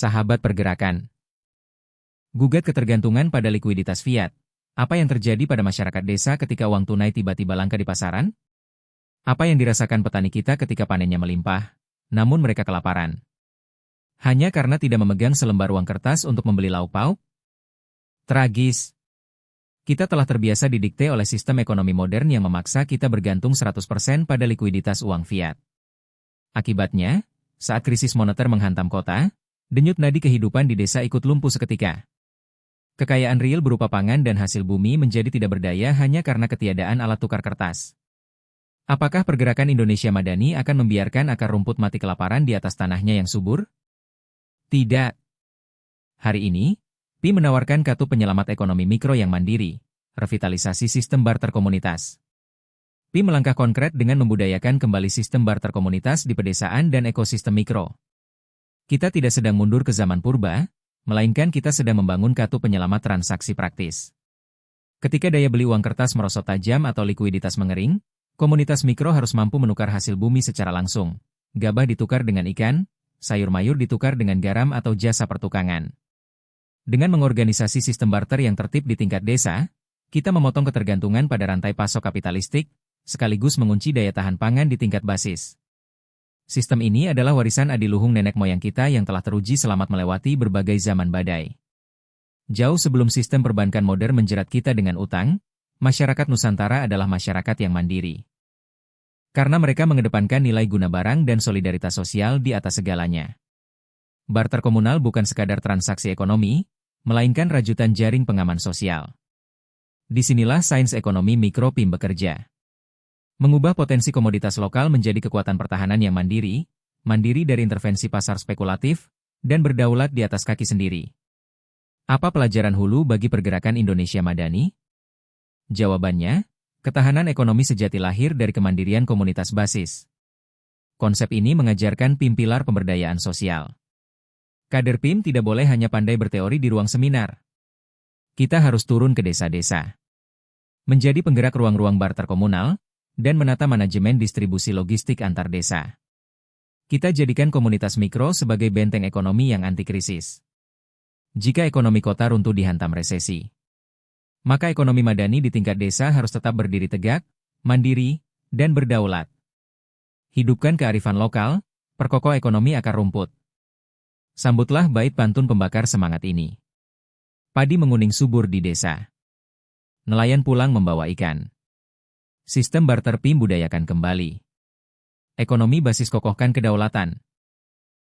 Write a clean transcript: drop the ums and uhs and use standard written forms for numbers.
Sahabat pergerakan. Gugat ketergantungan pada likuiditas fiat. Apa yang terjadi pada masyarakat desa ketika uang tunai tiba-tiba langka di pasaran? Apa yang dirasakan petani kita ketika panennya melimpah, namun mereka kelaparan? Hanya karena tidak memegang selembar uang kertas untuk membeli lauk pauk? Tragis. Kita telah terbiasa didikte oleh sistem ekonomi modern yang memaksa kita bergantung 100% pada likuiditas uang fiat. Akibatnya, saat krisis moneter menghantam kota, denyut nadi kehidupan di desa ikut lumpuh seketika. Kekayaan real berupa pangan dan hasil bumi menjadi tidak berdaya hanya karena ketiadaan alat tukar kertas. Apakah pergerakan Indonesia Madani akan membiarkan akar rumput mati kelaparan di atas tanahnya yang subur? Tidak. Hari ini, PI menawarkan kartu penyelamat ekonomi mikro yang mandiri, revitalisasi sistem barter komunitas. PI melangkah konkret dengan membudayakan kembali sistem barter komunitas di pedesaan dan ekosistem mikro. Kita tidak sedang mundur ke zaman purba, melainkan kita sedang membangun kartu penyelamat transaksi praktis. Ketika daya beli uang kertas merosot tajam atau likuiditas mengering, komunitas mikro harus mampu menukar hasil bumi secara langsung. Gabah ditukar dengan ikan, sayur mayur ditukar dengan garam atau jasa pertukangan. Dengan mengorganisasi sistem barter yang tertib di tingkat desa, kita memotong ketergantungan pada rantai pasok kapitalistik, sekaligus mengunci daya tahan pangan di tingkat basis. Sistem ini adalah warisan adiluhung nenek moyang kita yang telah teruji selamat melewati berbagai zaman badai. Jauh sebelum sistem perbankan modern menjerat kita dengan utang, masyarakat Nusantara adalah masyarakat yang mandiri. Karena mereka mengedepankan nilai guna barang dan solidaritas sosial di atas segalanya. Barter komunal bukan sekadar transaksi ekonomi, melainkan rajutan jaring pengaman sosial. Disinilah sains ekonomi mikro PIM bekerja. Mengubah potensi komoditas lokal menjadi kekuatan pertahanan yang mandiri dari intervensi pasar spekulatif, dan berdaulat di atas kaki sendiri. Apa pelajaran hulu bagi pergerakan Indonesia Madani? Jawabannya, ketahanan ekonomi sejati lahir dari kemandirian komunitas basis. Konsep ini mengajarkan PIM pilar pemberdayaan sosial. Kader PIM tidak boleh hanya pandai berteori di ruang seminar. Kita harus turun ke desa-desa. Menjadi penggerak ruang-ruang barter komunal, dan menata manajemen distribusi logistik antar desa. Kita jadikan komunitas mikro sebagai benteng ekonomi yang anti krisis. Jika ekonomi kota runtuh dihantam resesi, maka ekonomi Madani di tingkat desa harus tetap berdiri tegak, mandiri, dan berdaulat. Hidupkan kearifan lokal, perkokoh ekonomi akar rumput. Sambutlah bait pantun pembakar semangat ini. Padi menguning subur di desa. Nelayan pulang membawa ikan. Sistem barter PIM budayakan kembali. Ekonomi basis kokohkan kedaulatan.